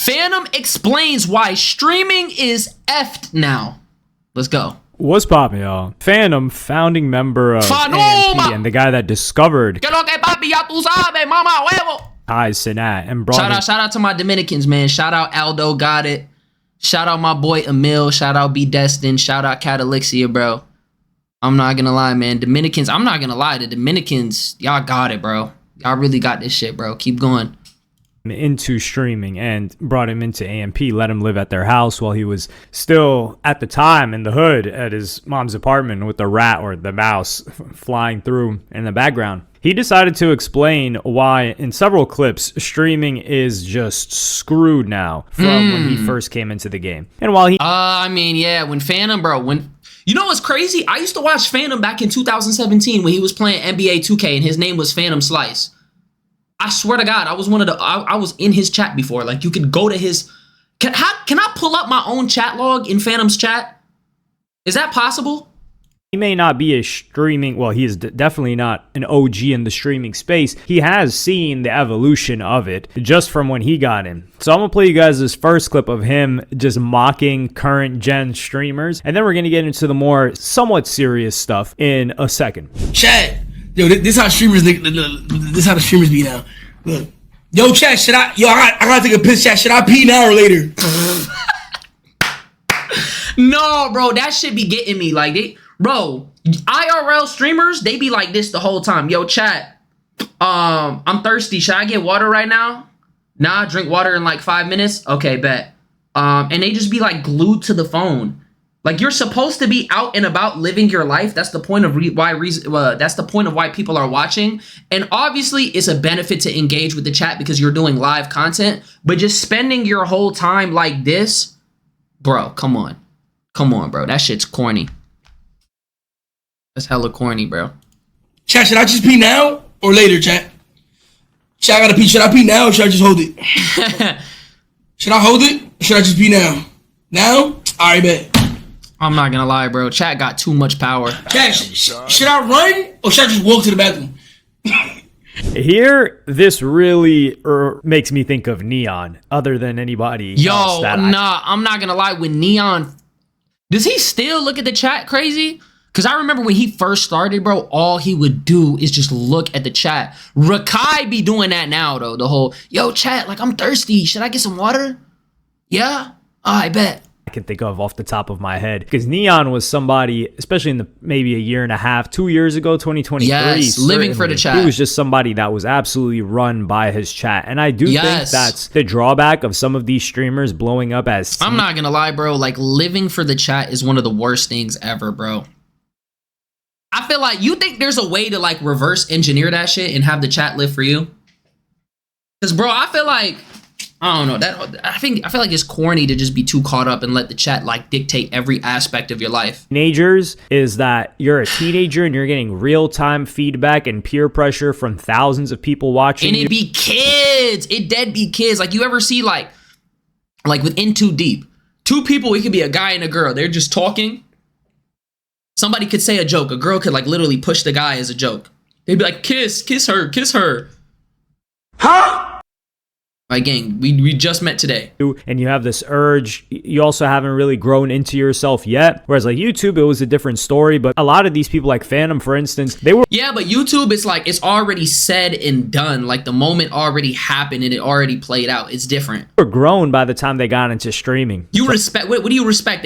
Fanum explains why streaming is effed now. Let's go. What's poppin', y'all? Fanum, founding member of Fanum! AMP and the guy that discovered Que lo que papi, ya tú sabes, mama huevo. Kai Sinat and brought Shout out to my Dominicans, man. Shout out Aldo, got it. Shout out my boy Emil. Shout out B Destin. Shout out Catalixia, bro. I'm not gonna lie, man. Dominicans, I'm not gonna lie. The Dominicans, y'all got it, bro. Y'all really got this shit, bro. Keep going. into streaming and brought him into AMP, let him live at their house while he was still at the time in the hood at his mom's apartment with the rat or the mouse flying through in the background. He decided to explain why in several clips streaming is just screwed now from when he first came into the game. And while he I mean, yeah, when Fanum, bro, you know what's crazy? I used to watch Fanum back in 2017 when he was playing NBA 2K and his name was Fanum Slice. I swear to God, I was I was in his chat before. Like, you could go to his... Can I pull up my own chat log in Fanum's chat? Is that possible? He may not be a streaming... Well, he is definitely not an OG in the streaming space. He has seen the evolution of it just from when he got in. So I'm going to play you guys this first clip of him just mocking current gen streamers. And then we're going to get into the more somewhat serious stuff in a second. Chat. Yo, this how streamers. This how the streamers be now. Look, yo, chat. I gotta take a piss. Chat. Should I pee now or later? No, bro, that shit be getting me. Like, IRL streamers, they be like this the whole time. Yo, chat. I'm thirsty. Should I get water right now? Nah, drink water in like 5 minutes. Okay, bet. And they just be like glued to the phone. Like, you're supposed to be out and about living your life. That's the point of why people are watching. And obviously, it's a benefit to engage with the chat because you're doing live content. But just spending your whole time like this, bro, come on. Come on, bro. That shit's corny. That's hella corny, bro. Chat, should I just pee now or later, chat? Chat, I gotta pee. Should I pee now or should I just hold it? Should I hold it or should I just pee now? Now? All right, bet. I'm not gonna lie, bro. Chat got too much power. Chat, should I run or should I just walk to the bathroom? Here, this really makes me think of Neon, other than anybody else. I'm not gonna lie. When Neon, does he still look at the chat crazy? Because I remember when he first started, bro, all he would do is just look at the chat. Rakai be doing that now, though. The whole, yo, chat, like, I'm thirsty. Should I get some water? Yeah? I bet. I can think of off the top of my head, because Neon was somebody, especially in the maybe a year and a half, 2 years ago, 2023. Yes, living for the chat. He was just somebody that was absolutely run by his chat. And I do think that's the drawback of some of these streamers blowing up as... I'm not gonna lie, bro. Like, living for the chat is one of the worst things ever, bro. I feel like, you think there's a way to, like, reverse engineer that shit and have the chat live for you? Because, bro, I feel like... I don't know. I feel like it's corny to just be too caught up and let the chat like dictate every aspect of your life. Teenagers is that you're a teenager and you're getting real-time feedback and peer pressure from thousands of people watching. And it be kids. It dead be kids. Like, you ever see like with In Too Deep, two people, it could be a guy and a girl. They're just talking. Somebody could say a joke. A girl could like literally push the guy as a joke. They'd be like, kiss her. Huh? Like, gang, we just met today. And you have this urge. You also haven't really grown into yourself yet. Whereas like YouTube, it was a different story. But a lot of these people like Fanum, for instance, they were... Yeah, but YouTube, it's like, it's already said and done. Like, the moment already happened and it already played out. It's different. They were grown by the time they got into streaming. You respect... What do you respect?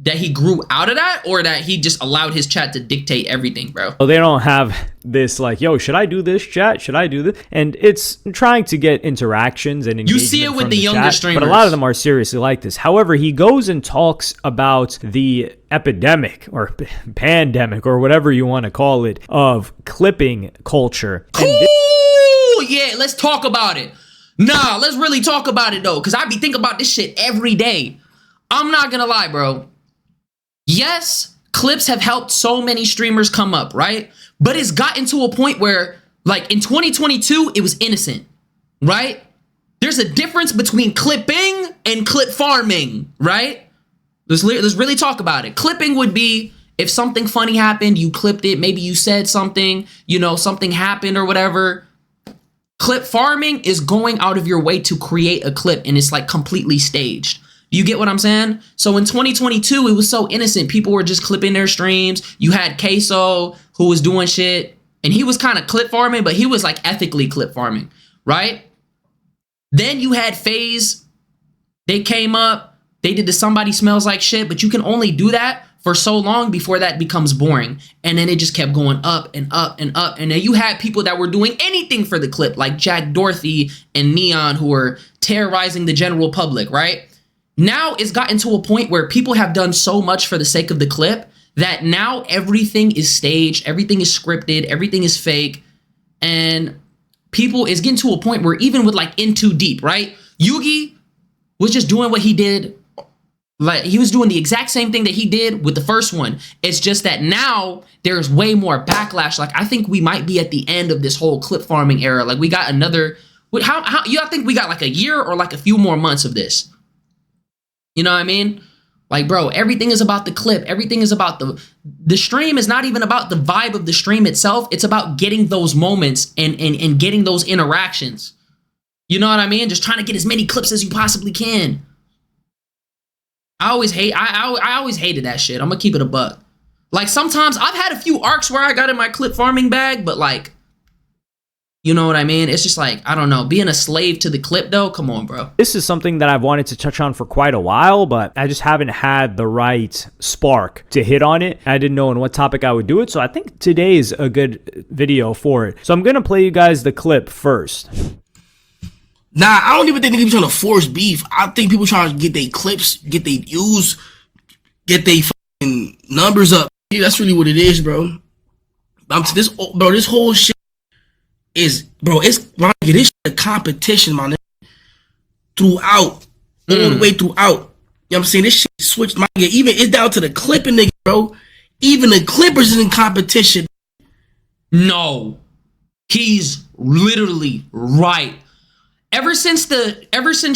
That he grew out of that, or that he just allowed his chat to dictate everything, bro? Well, they don't have this like, yo, should I do this, chat? Should I do this? And it's trying to get interactions and engagement. You see it with the younger chat, streamers. but a lot of them are seriously like this. However, he goes and talks about the epidemic or pandemic or whatever you want to call it of clipping culture. Cool! Yeah, let's talk about it. Nah, let's really talk about it, though, because I be thinking about this shit every day. I'm not gonna lie, bro. Yes, clips have helped so many streamers come up, right? But it's gotten to a point where, like, in 2022, it was innocent, right? There's a difference between clipping and clip farming, right? Let's really talk about it. Clipping would be if something funny happened, you clipped it. Maybe you said something, you know, something happened or whatever. Clip farming is going out of your way to create a clip, and it's like completely staged. You get what I'm saying? So in 2022, it was so innocent. People were just clipping their streams. You had Queso who was doing shit, and he was kind of clip farming, but he was like ethically clip farming, right? Then you had FaZe. They came up. They did the Somebody Smells Like Shit, but you can only do that for so long before that becomes boring. And then it just kept going up and up and up. And then you had people that were doing anything for the clip, like Jack Dorothy and Neon, who were terrorizing the general public, right? Now it's gotten to a point where people have done so much for the sake of the clip that now everything is staged, everything is scripted, everything is fake. And people is getting to a point where even with like In Too Deep, right? Yugi was just doing what he did. Like he was doing the exact same thing that he did with the first one. It's just that now there's way more backlash. Like I think we might be at the end of this whole clip farming era. Like we got another, how you think we got like a year or like a few more months of this? You know what I mean? Like, bro, everything is about the clip. Everything is about the stream is not even about the vibe of the stream itself. It's about getting those moments and getting those interactions. You know what I mean? Just trying to get as many clips as you possibly can. I always hated that shit. I'm gonna keep it a buck. Like sometimes I've had a few arcs where I got in my clip farming bag, but like, you know what I mean? It's just like, I don't know, being a slave to the clip though, come on, bro. This is something that I've wanted to touch on for quite a while, but I just haven't had the right spark to hit on it. I didn't know on what topic I would do it, so I think today is a good video for it. So I'm gonna play you guys the clip first. Nah, I don't even think people trying to force beef. I think people trying to get their clips, get their views, get their fucking numbers up. Yeah, that's really what it is, bro. This whole shit is, bro, this shit a competition, man. Throughout, all the way throughout. You know what I'm saying? This shit switched, my nigga. Even it's down to the clipping nigga, bro. Even the Clippers is in competition. No, he's literally right. Ever since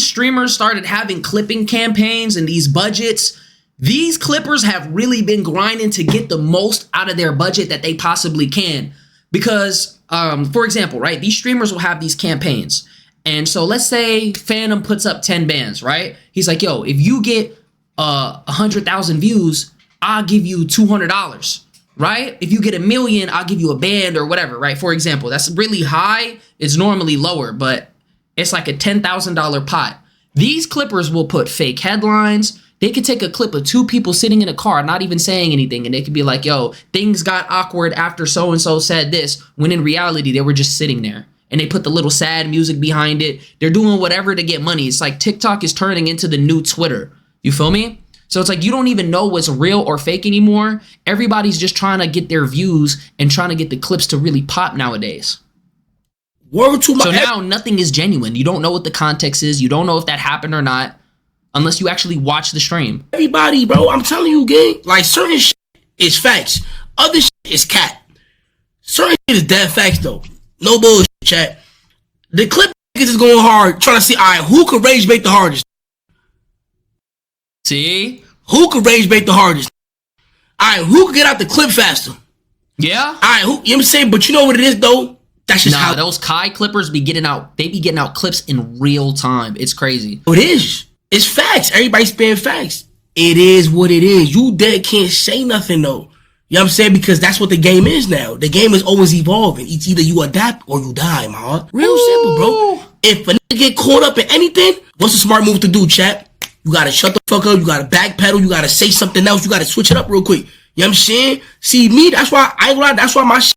streamers started having clipping campaigns and these budgets, these clippers have really been grinding to get the most out of their budget that they possibly can. Because, for example, right, these streamers will have these campaigns. And so let's say Fanum puts up 10 bands, right? He's like, yo, if you get 100,000 views, I'll give you $200, right? If you get 1 million, I'll give you a band or whatever, right? For example, that's really high. It's normally lower, but it's like a $10,000 pot. These clippers will put fake headlines. They could take a clip of 2 people sitting in a car, not even saying anything, and they could be like, yo, things got awkward after so-and-so said this, when in reality, they were just sitting there. And they put the little sad music behind it. They're doing whatever to get money. It's like TikTok is turning into the new Twitter. You feel me? So it's like you don't even know what's real or fake anymore. Everybody's just trying to get their views and trying to get the clips to really pop nowadays. So now nothing is genuine. You don't know what the context is. You don't know if that happened or not unless you actually watch the stream. Everybody, bro, I'm telling you, gang, like certain shit is facts. Other shit is cat. Certain shit is dead facts, though. No bullshit, chat. The clip niggas is going hard, trying to see, all right, who can rage bait the hardest? See? Who can rage bait the hardest? All right, who can get out the clip faster? Yeah? All right, you know what I'm saying? But you know what it is, though? That's just how those Kai clippers be getting out. They be getting out clips in real time. It's crazy. It is. It's facts. Everybody's spitting facts. It is what it is. You dead can't say nothing, though. You know what I'm saying? Because that's what the game is now. The game is always evolving. It's either you adapt or you die, my heart. Real simple, bro. If a nigga get caught up in anything, what's a smart move to do, chat? You gotta shut the fuck up. You gotta backpedal. You gotta say something else. You gotta switch it up real quick. You know what I'm saying? See, me, that's why I ain't gonna lie. That's why my shit,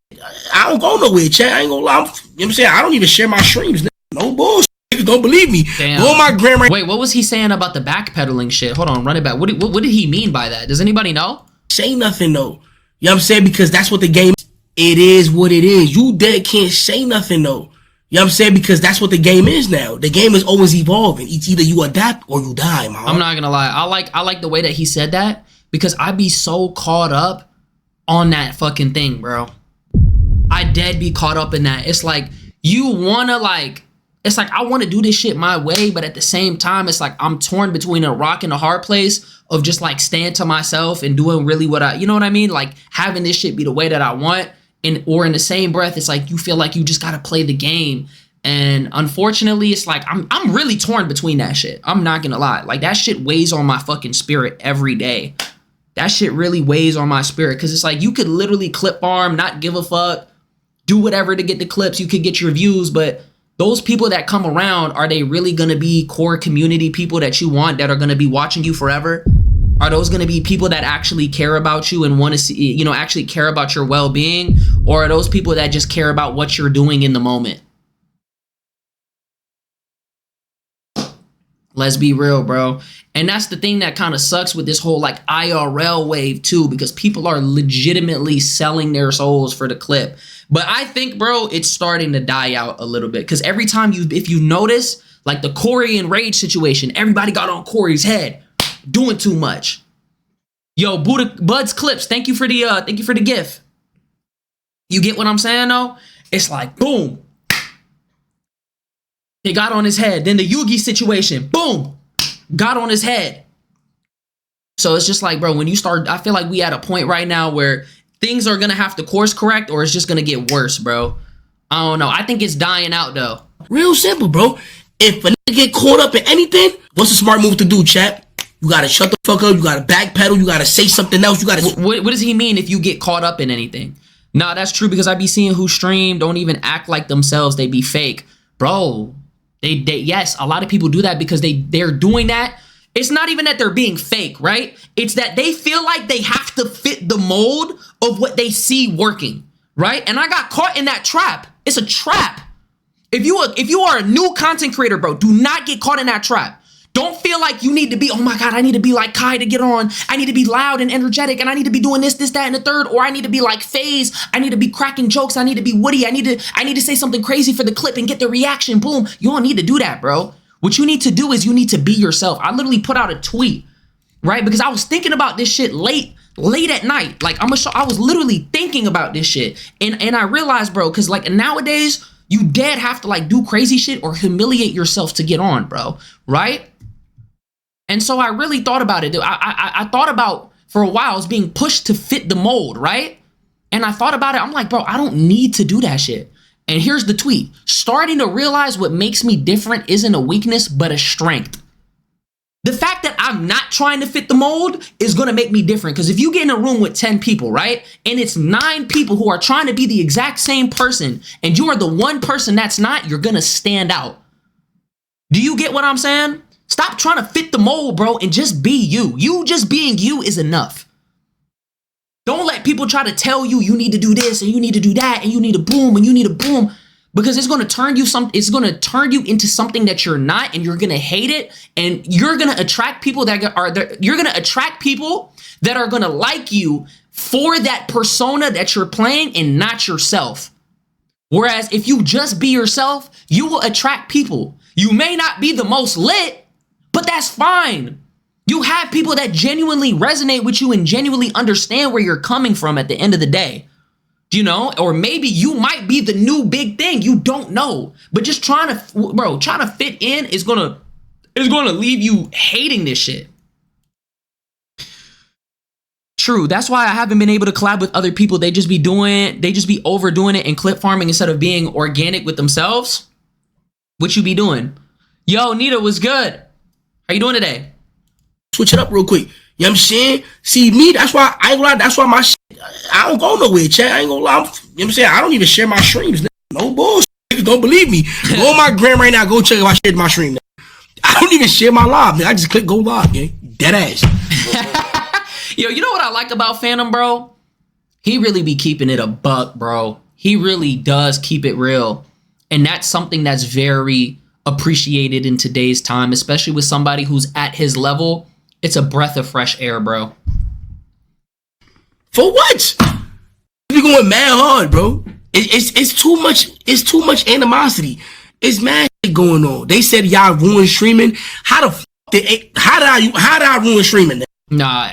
I don't go nowhere, chat. I ain't gonna lie. You know what I'm saying? I don't even share my streams. No bullshit. Don't believe me. Damn. Go on my grandma. Wait, what was he saying about the backpedaling shit? Hold on, run it back. What did he mean by that? Does anybody know? Say nothing, though. You know what I'm saying? Because that's what the game is. It is what it is. You dead can't say nothing, though. You know what I'm saying? Because that's what the game is now. The game is always evolving. It's either you adapt or you die, man. I'm not gonna lie. I like the way that he said that because I be so caught up on that fucking thing, bro. I dead be caught up in that. It's like you wanna like. It's like I want to do this shit my way, but at the same time, it's like I'm torn between a rock and a hard place of just like staying to myself and doing really what I, you know what I mean? Like having this shit be the way that I want. Or in the same breath, it's like you feel like you just got to play the game. And unfortunately, it's like I'm really torn between that shit. I'm not gonna lie. Like, that shit weighs on my fucking spirit every day. That shit really weighs on my spirit, because it's like you could literally clip farm, not give a fuck, do whatever to get the clips. You could get your views, but those people that come around, are they really gonna be core community people that you want, that are gonna be watching you forever? Are those gonna be people that actually care about you and want to see, you know, actually care about your well-being? Or are those people that just care about what you're doing in the moment? Let's be real, bro. And that's the thing that kind of sucks with this whole like IRL wave too, because people are legitimately selling their souls for the clip. But I think, bro, it's starting to die out a little bit, because every time if you notice, like the Corey and Rage situation, everybody got on Corey's head, doing too much. Yo, Bud's Clips, thank you for the gift. You get what I'm saying though? It's like boom. They got on his head. Then the Yugi situation, boom, got on his head. So it's just like, bro, when you start, I feel like we at a point right now where things are gonna have to course correct, or it's just gonna get worse, bro. I don't know. I think it's dying out though. Real simple, bro. If a nigga get caught up in anything, what's a smart move to do, chat? You gotta shut the fuck up. You gotta backpedal. You gotta say something else. You gotta. What does he mean if you get caught up in anything? Nah, that's true, because I be seeing who stream don't even act like themselves. They be fake, bro. They yes, a lot of people do that because they're doing that. It's not even that they're being fake, right? It's that they feel like they have to fit the mold of what they see working, right? And I got caught in that trap. It's a trap. If you are a new content creator, bro, do not get caught in that trap. Don't feel like you need to be, oh my God, I need to be like Kai to get on. I need to be loud and energetic, and I need to be doing this, that, and the third, or I need to be like FaZe. I need to be cracking jokes. I need to be Woody. I need to say something crazy for the clip and get the reaction. Boom. You don't need to do that, bro. What you need to do is you need to be yourself. I literally put out a tweet, right? Because I was thinking about this shit late at night. Like, I was literally thinking about this shit. And I realized, bro, because like nowadays, you dead have to like do crazy shit or humiliate yourself to get on, bro. Right? And so I really thought about it. I thought about, for a while, I was being pushed to fit the mold, right? And I thought about it. I'm like, bro, I don't need to do that shit. And here's the tweet. Starting to realize what makes me different isn't a weakness, but a strength. The fact that I'm not trying to fit the mold is going to make me different. Because if you get in a room with 10 people, right? And it's 9 people who are trying to be the exact same person, and you are the one person that's not, you're going to stand out. Do you get what I'm saying? Stop trying to fit the mold, bro, and just be you. You just being you is enough. Don't let people try to tell you you need to do this and you need to do that and you need a boom and you need a boom, because it's going to turn you into something that you're not, and you're going to hate it, and you're going to attract people that are going to like you for that persona that you're playing and not yourself. Whereas if you just be yourself, you will attract people. You may not be the most lit, but that's fine. You have people that genuinely resonate with you and genuinely understand where you're coming from at the end of the day. You know, or maybe you might be the new big thing. You don't know. But just trying to fit in is gonna leave you hating this shit. True. That's why I haven't been able to collab with other people. They just be overdoing it and clip farming instead of being organic with themselves. What you be doing? Yo, Nita, what's good? How you doing today? Switch it up real quick. You know what I'm saying? See me, that's why I ain't gonna lie, that's why my shit, I don't go nowhere, chat. I ain't gonna lie. You know what I'm saying? I don't even share my streams. No bullshit. Don't believe me. Go on my gram right now, go check if I shared my stream. I don't even share my live, man. I just click go live, man. Dead ass. Yo, you know what I like about Fanum, bro? He really be keeping it a buck, bro. He really does keep it real. And that's something that's very appreciated in today's time, especially with somebody who's at his level. It's a breath of fresh air, bro. For what? You going mad hard, bro. It's too much. It's too much animosity. It's mad shit going on. They said y'all ruined streaming. How did I ruin streaming? Nah,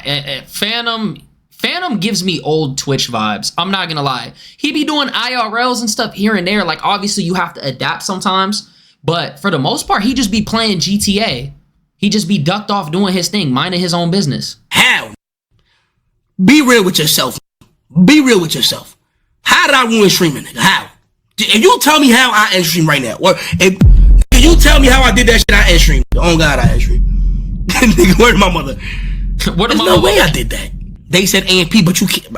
Fanum gives me old Twitch vibes. I'm not gonna lie. He be doing IRLs and stuff here and there. Like, obviously you have to adapt sometimes, but for the most part, he just be playing GTA. He just be ducked off doing his thing, minding his own business. How? Be real with yourself. Be real with yourself. How did I ruin streaming, nigga? How? If you tell me how I end stream right now, or if you tell me how I did that shit, I end stream. Oh God, I end stream. Nigga, where's my mother? There's no way I did that. They said AMP, but you can't.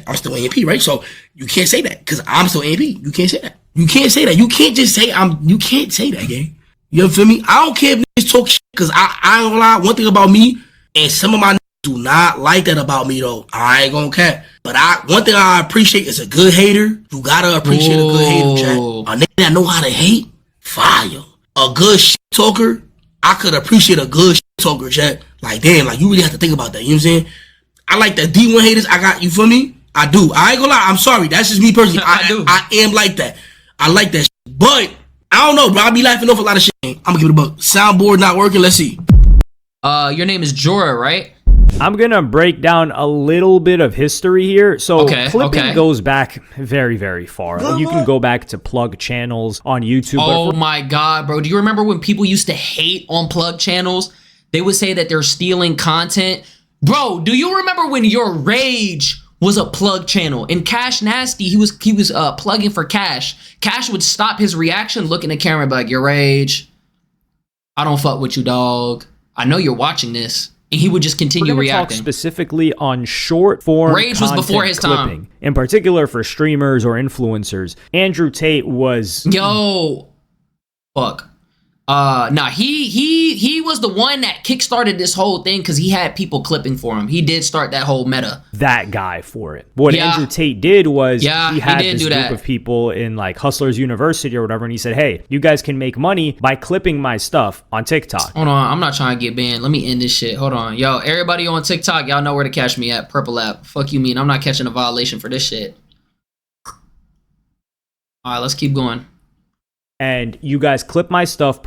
I'm still AMP, right? So you can't say that because I'm still AMP. You can't say that. You can't say that. You can't just say You can't say that, gang. You feel me? I don't care if niggas talk shit because I ain't gonna lie. One thing about me, and some of my niggas do not like that about me though. I ain't gonna care. But one thing I appreciate is a good hater. You gotta appreciate a good hater, chat. A nigga that know how to hate, fire. A good shit talker, I could appreciate a good shit talker, chat. Like, damn, like, you really have to think about that. You know what I'm saying? I like the D1 haters. I got, you feel me? I do. I ain't gonna lie. I'm sorry. That's just me personally. I am like that. I like that shit. But, I don't know, bro. I be laughing off a lot of shit. I'm gonna give it a buck. Soundboard not working. Let's see. Your name is Jorah, right? I'm going to break down a little bit of history here. So clipping goes back very, very far. You can go back to plug channels on YouTube. Oh my God, bro. Do you remember when people used to hate on plug channels? They would say that they're stealing content. Bro, do you remember when Your Rage was a plug channel? And Cash Nasty, he was plugging for Cash. Cash would stop his reaction, look in the camera and be like, Your Rage, I don't fuck with you, dog. I know you're watching this. And he would just continue reacting. Talk specifically on short form Rage was before his clipping, time. In particular for streamers or influencers. Andrew Tate was... Yo. Fuck. Nah, he was the one that kickstarted this whole thing because he had people clipping for him. He did start that whole meta. That guy for it. What Andrew Tate did was he had this group of people in like Hustlers University or whatever, and he said, hey, you guys can make money by clipping my stuff on TikTok. Hold on, I'm not trying to get banned. Let me end this shit. Hold on. Yo, everybody on TikTok, y'all know where to catch me at. Purple app. Fuck you mean? I'm not catching a violation for this shit. All right, let's keep going. And you guys clip my stuff,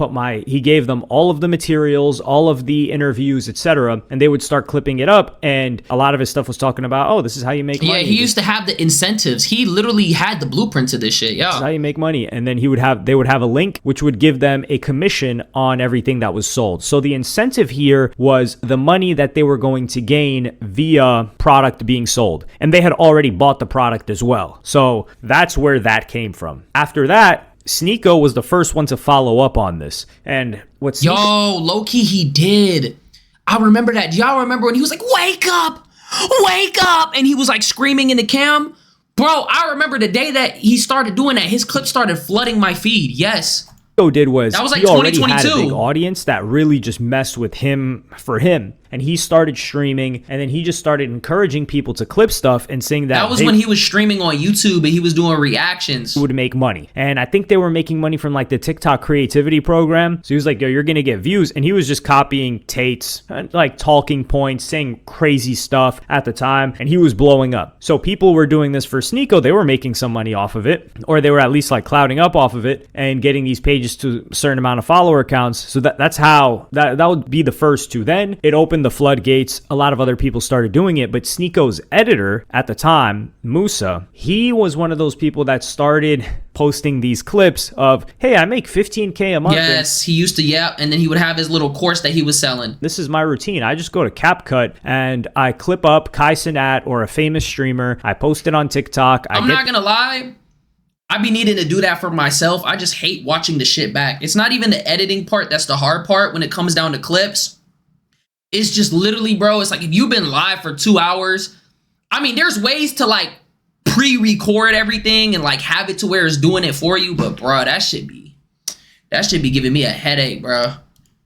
he gave them all of the materials, all of the interviews, etc. And they would start clipping it up. And a lot of his stuff was talking about, oh, this is how you make money. Yeah, he used to have the incentives. He literally had the blueprint to this shit. Yeah. This is how you make money. And then they would have a link, which would give them a commission on everything that was sold. So the incentive here was the money that they were going to gain via product being sold. And they had already bought the product as well. So that's where that came from. After that, Sneeko was the first one to follow up on this. And what's low-key he did. I remember that. Do y'all remember when he was like, wake up, and he was like screaming in the cam? Bro, I remember the day that he started doing that, his clip started flooding my feed. Yes. Did was that was like he already 2022. Had a big audience that really just messed with him for him, and he started streaming, and then he just started encouraging people to clip stuff and saying that was when he was streaming on YouTube and he was doing reactions. Would make money, and I think they were making money from like the TikTok creativity program. So he was like, "Yo, you're gonna get views," and he was just copying Tate's like talking points, saying crazy stuff at the time, and he was blowing up. So people were doing this for Sneeko. They were making some money off of it, or they were at least like clouding up off of it and getting these pages to a certain amount of follower accounts. So that's how that would be the first two. Then it opened the floodgates. A lot of other people started doing it, but Sneeko's editor at the time, Musa, he was one of those people that started posting these clips of, hey, I make $15K a month. Yes, he used to, and then he would have his little course that he was selling. This is my routine. I just go to CapCut and I clip up Kai Cenat or a famous streamer. I post it on TikTok. I'm not gonna lie, I be needing to do that for myself. I just hate watching the shit back. It's not even the editing part that's the hard part when it comes down to clips. It's just literally, bro, it's like if you've been live for 2 hours, I mean, there's ways to like pre-record everything and like have it to where it's doing it for you, but bro, that should be giving me a headache, bro.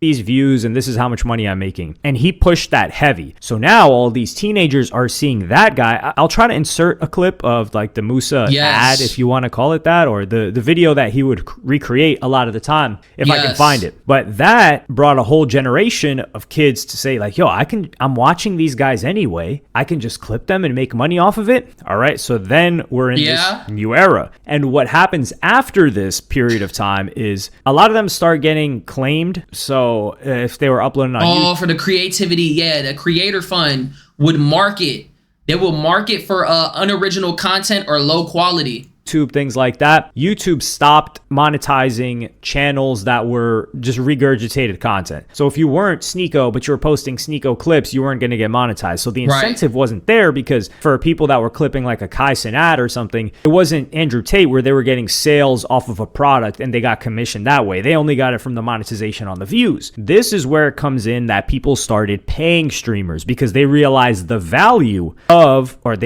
These views and this is how much money I'm making. And he pushed that heavy. So now all these teenagers are seeing that guy. I'll try to insert a clip of like the Musa ad, if you want to call it that, or the video that he would recreate a lot of the time if I can find it. But that brought a whole generation of kids to say like, yo, I'm watching these guys anyway. I can just clip them and make money off of it. All right. So then we're in this new era. And what happens after this period of time is a lot of them start getting claimed. So if they were uploading on YouTube. For the creativity, the creator fund would market. They will market for unoriginal content or low quality. YouTube, things like that, YouTube stopped monetizing channels that were just regurgitated content. So if you weren't Sneeko, but you were posting Sneeko clips, you weren't going to get monetized. So the incentive wasn't there, because for people that were clipping like a Kai Cenat or something, it wasn't Andrew Tate where they were getting sales off of a product and they got commissioned that way. They only got it from the monetization on the views. This is where it comes in that people started paying streamers because they realized the value of, or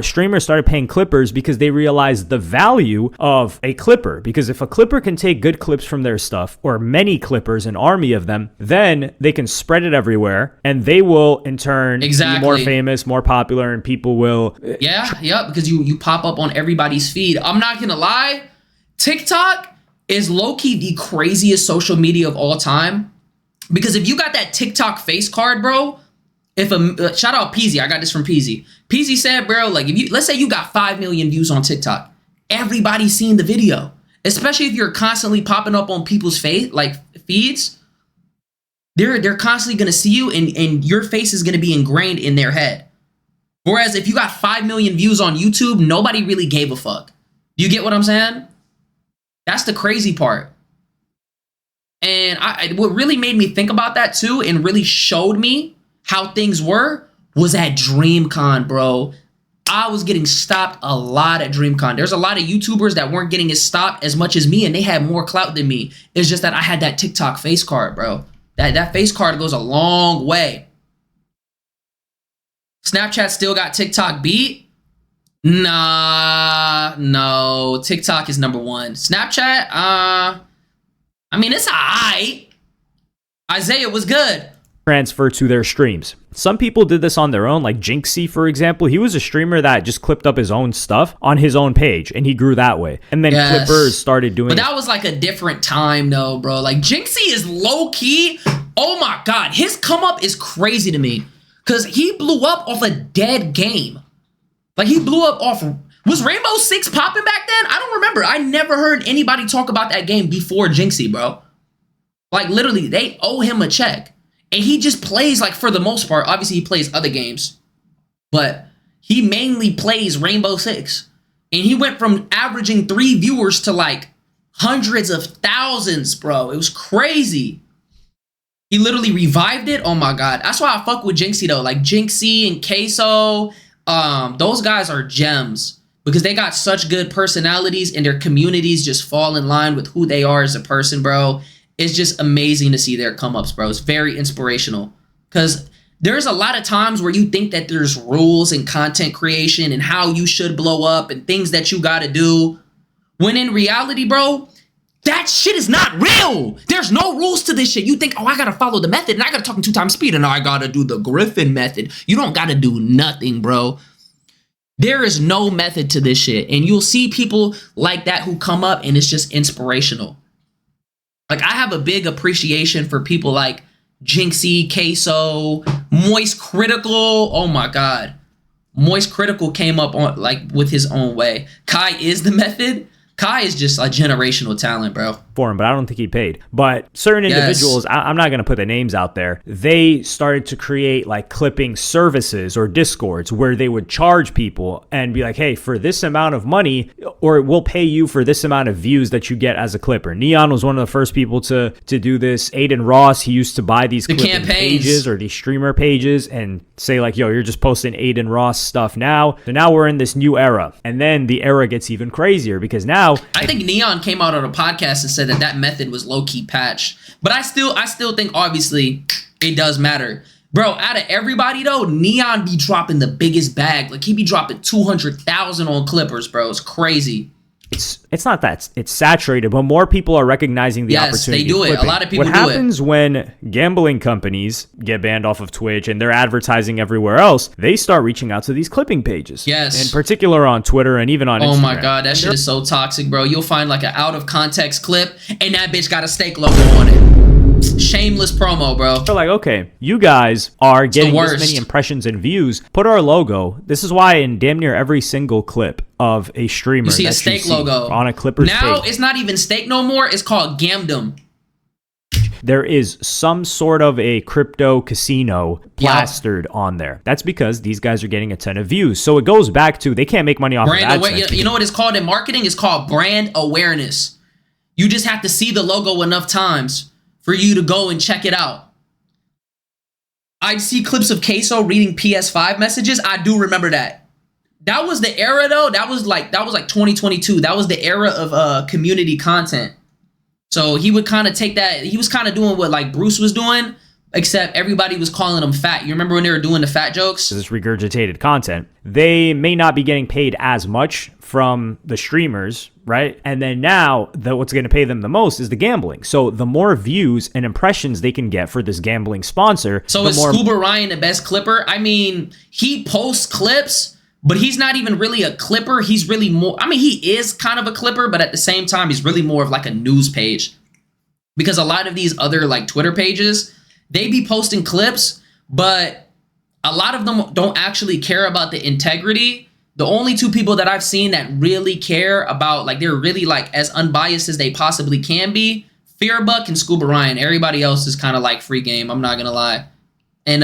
streamers started paying clippers because they realized the value of a clipper. Because if a clipper can take good clips from their stuff, or many clippers, an army of them, then they can spread it everywhere and they will in turn be more famous, more popular, and people will because you pop up on everybody's feed. I'm not gonna lie, TikTok is low-key the craziest social media of all time, because if you got that TikTok face card, bro, shout out Peasy, I got this from Peasy. Peasy said, bro, like, if you, let's say you got 5 million views on TikTok, everybody's seen the video, especially if you're constantly popping up on people's feeds. They're constantly gonna see you, and your face is gonna be ingrained in their head. Whereas if you got 5 million views on YouTube, nobody really gave a fuck. You get what I'm saying? That's the crazy part. And what really made me think about that too, and really showed me how things were, was at DreamCon, bro. I was getting stopped a lot at DreamCon. There's a lot of YouTubers that weren't getting stopped as much as me, and they had more clout than me. It's just that I had that TikTok face card, bro. That face card goes a long way. Snapchat still got TikTok beat? Nah, no. TikTok is number one. Snapchat, I mean, it's alright. Isaiah was good. Transfer to their streams. Some people did this on their own, like Jinxie, for example. He was a streamer that just clipped up his own stuff on his own page, and he grew that way. And then clippers started doing it. But that was like a different time, though, bro. Like, Jinxie is low-key. Oh, my God. His come-up is crazy to me, because he blew up off a dead game. Like, he blew up off... Was Rainbow Six popping back then? I don't remember. I never heard anybody talk about that game before Jinxie, bro. Like, literally, they owe him a check. And he just plays, like, for the most part. Obviously, he plays other games. But he mainly plays Rainbow Six. And he went from averaging 3 viewers to, like, hundreds of thousands, bro. It was crazy. He literally revived it. Oh, my God. That's why I fuck with Jinxie, though. Like, Jinxie and Queso... those guys are gems, because they got such good personalities, and their communities just fall in line with who they are as a person, bro. It's just amazing to see their come-ups, bro. It's very inspirational, because there's a lot of times where you think that there's rules in content creation and how you should blow up and things that you gotta do, when in reality, bro, that shit is not real. There's no rules to this shit. You think, oh, I gotta follow the method, and I gotta talk in 2 times speed, and I gotta do the Griffin method. You don't gotta do nothing, bro. There is no method to this shit. And you'll see people like that who come up, and it's just inspirational. Like, I have a big appreciation for people like Jinxie, Queso, Moist Critical. Oh my God. Moist Critical came up on, like, with his own way. Kai is the method. Kai is just a generational talent, bro. For him, but I don't think he paid. But certain individuals, I'm not going to put the names out there, they started to create like clipping services or Discords where they would charge people and be like, hey, for this amount of money, or we'll pay you for this amount of views that you get as a clipper. Neon was one of the first people to do this. Aiden Ross, he used to buy these clipping pages or these streamer pages and say like, yo, you're just posting Aiden Ross stuff now. So now we're in this new era. And then the era gets even crazier, because now I think Neon came out on a podcast and said that method was low-key patched. But I still think, obviously, it does matter. Bro, out of everybody, though, Neon be dropping the biggest bag. Like, he be dropping 200,000 on clippers, bro. It's crazy. It's not that it's saturated, but more people are recognizing the opportunity. Yes, they do it. A lot of people do it. What happens when gambling companies get banned off of Twitch and they're advertising everywhere else, they start reaching out to these clipping pages. Yes. In particular on Twitter and even on Instagram. Oh my God, that shit is so toxic, bro. You'll find like an out of context clip and that bitch got a steak logo on it. Shameless promo, bro. They're like, okay, you guys are getting this many impressions and views. Put our logo. This is why in damn near every single clip of a streamer, you see a steak logo on a Clippers now page. It's not even steak no more. It's called Gamdom. there is some sort of a crypto casino plastered on there. That's because these guys are getting a ton of views. So it goes back to they can't make money off of AdSense. You know what it's called in marketing? It's called brand awareness. You just have to see the logo enough times for you to go and check it out. I'd see clips of Queso reading PS5 messages. I do remember that. That was the era though. That was like 2022. That was the era of community content. So he would kind of take that. He was kind of doing what like Bruce was doing, except everybody was calling him fat. You remember when they were doing the fat jokes? This regurgitated content. They may not be getting paid as much from the streamers, right? And then now, what's going to pay them the most is the gambling. So the more views and impressions they can get for this gambling sponsor. So is Scuba Ryan the best clipper? I mean, he posts clips, but he's not even really a clipper. He's really more, I mean, he is kind of a clipper, but at the same time, he's really more of like a news page. Because a lot of these other like Twitter pages, they be posting clips, but a lot of them don't actually care about the integrity. The only two people that I've seen that really care about, like they're really like as unbiased as they possibly can be, Fearbuck and Scuba Ryan. Everybody else is kind of like free game, I'm not gonna lie. And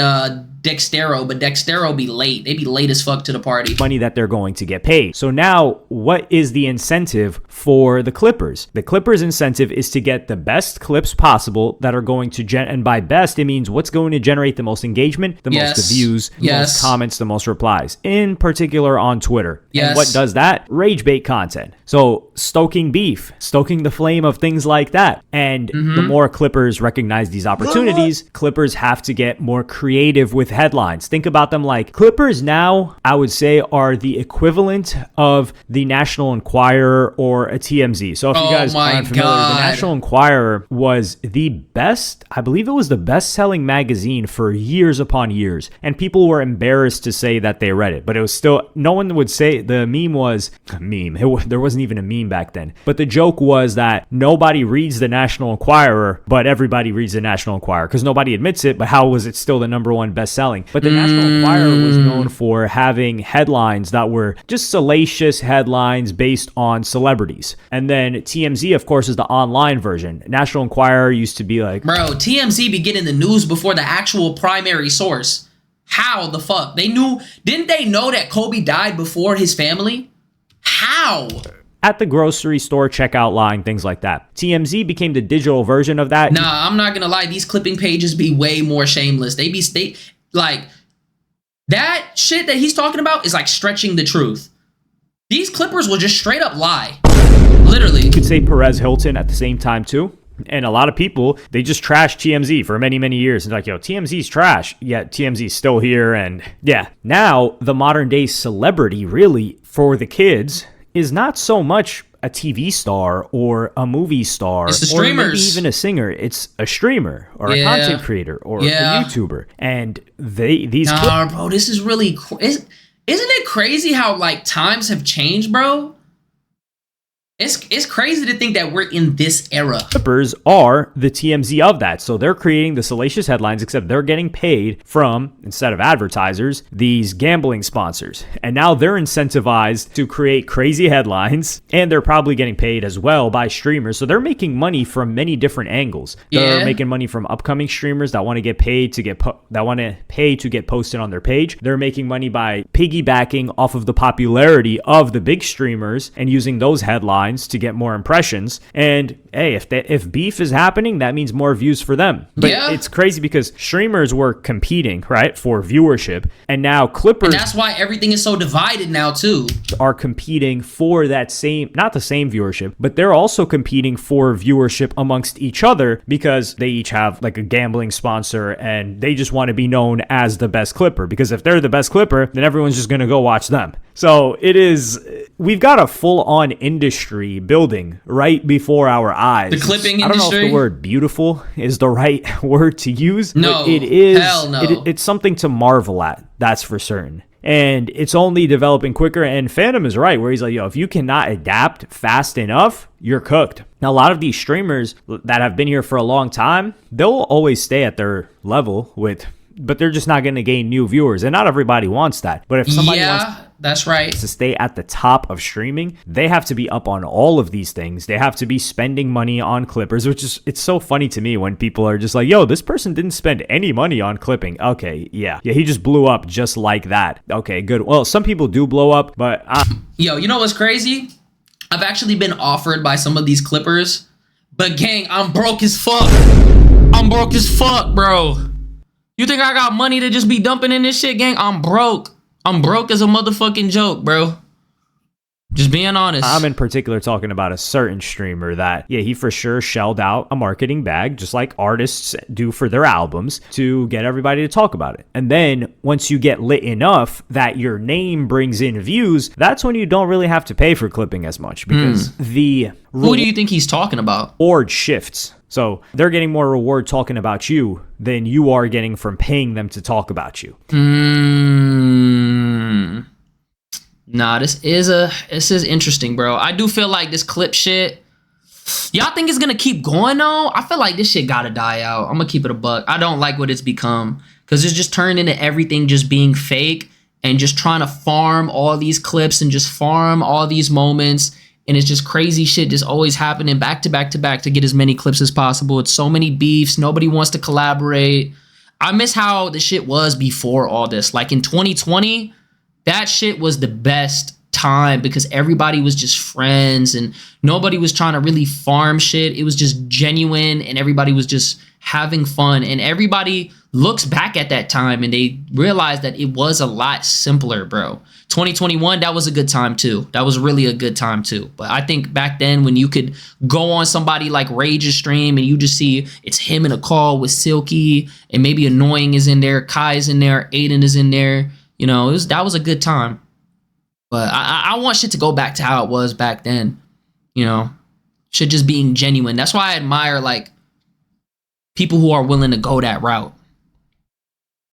Dextero, but Dextero be late. They be late as fuck to the party. Money that they're going to get paid. So now, what is the incentive for the Clippers? The Clippers' incentive is to get the best clips possible that are going to and by best, it means what's going to generate the most engagement, the most views, the most comments, the most replies, in particular on Twitter. And what does that? Rage bait content. So stoking beef, stoking the flame of things like that. And the more Clippers recognize these opportunities, Clippers have to get more creative with headlines. Think about them like Clippers now, I would say, are the equivalent of the National Enquirer or a TMZ. So if you guys aren't familiar, the National Enquirer was the best, I believe it was the best-selling magazine for years upon years. And people were embarrassed to say that they read it. But it was still, no one would say, the meme was, there wasn't even a meme back then. But the joke was that nobody reads the National Enquirer, but everybody reads the National Enquirer. Because nobody admits it, but how was it still the number one best-selling? But the National Enquirer was known for having headlines that were just salacious headlines based on celebrities. And then TMZ, of course, is the online version. National Enquirer used to be like... Bro, TMZ be getting the news before the actual primary source. How the fuck? They knew... Didn't they know that Kobe died before his family? How? At the grocery store checkout line, things like that. TMZ became the digital version of that. Nah, I'm not gonna lie. These clipping pages be way more shameless. They be like that shit that he's talking about is like stretching the truth. These clippers will just straight up lie. Literally. You could say Perez Hilton at the same time too. And a lot of people, they just trash TMZ for many, many years. It's like, yo, TMZ's trash. Yet TMZ's still here. And yeah, now the modern day celebrity really for the kids is not so much a TV star or a movie star or maybe even a singer. It's a streamer or a content creator or a YouTuber. And bro, this is really isn't it crazy how like times have changed, bro? It's crazy to think that we're in this era. Clippers are the TMZ of that. So they're creating the salacious headlines, except they're getting paid from, instead of advertisers, these gambling sponsors. And now they're incentivized to create crazy headlines, and they're probably getting paid as well by streamers. So they're making money from many different angles. They're making money from upcoming streamers that want to get paid to get posted on their page. They're making money by piggybacking off of the popularity of the big streamers and using those headlines to get more impressions. And hey, if beef is happening, that means more views for them. But it's crazy because streamers were competing, right, for viewership, and now Clippers, and that's why everything is so divided now too, are competing for that same, not the same viewership, but they're also competing for viewership amongst each other because they each have like a gambling sponsor and they just want to be known as the best clipper, because if they're the best clipper, then everyone's just going to go watch them. So we've got a full-on industry building right before our eyes. The clipping industry? I don't know if the word beautiful is the right word to use. No, but it is. Hell no. It's something to marvel at, that's for certain. And it's only developing quicker. And Fanum is right, where he's like, yo, if you cannot adapt fast enough, you're cooked. Now, a lot of these streamers that have been here for a long time, they'll always stay at their level with but they're just not going to gain new viewers. And not everybody wants that. But if somebody wants that's right to stay at the top of streaming, they have to be up on all of these things. They have to be spending money on clippers, which is, it's so funny to me when people are just like, yo, this person didn't spend any money on clipping. Okay, yeah, he just blew up just like that. Okay, good. Well, some people do blow up, but yo, you know what's crazy? I've actually been offered by some of these clippers, but gang, I'm broke as fuck. I'm broke as fuck, bro. You think I got money to just be dumping in this shit, gang? I'm broke. I'm broke as a motherfucking joke, bro. Just being honest. I'm in particular talking about a certain streamer that, yeah, he for sure shelled out a marketing bag, just like artists do for their albums, to get everybody to talk about it. And then once you get lit enough that your name brings in views, that's when you don't really have to pay for clipping as much, because the who do you think he's talking about? Reward shifts. So they're getting more reward talking about you than you are getting from paying them to talk about you. Nah, this is interesting, bro. I do feel like this clip shit. Y'all think it's gonna keep going though? I feel like this shit gotta die out. I'm gonna keep it a buck. I don't like what it's become, because it's just turned into everything just being fake and just trying to farm all these clips and just farm all these moments. And it's just crazy shit just always happening back to back to back to get as many clips as possible. It's so many beefs. Nobody wants to collaborate. I miss how the shit was before all this. Like in 2020, that shit was the best time because everybody was just friends and nobody was trying to really farm shit. It was just genuine and everybody was just having fun. And everybody looks back at that time and they realize that it was a lot simpler, bro. 2021, that was a good time too. That was really a good time too. But I think back then when you could go on somebody like Rage's stream and you just see it's him in a call with Silky and maybe Annoying is in there, Kai is in there, Aiden is in there. You know, that was a good time. But I want shit to go back to how it was back then. You know, shit just being genuine. That's why I admire like people who are willing to go that route.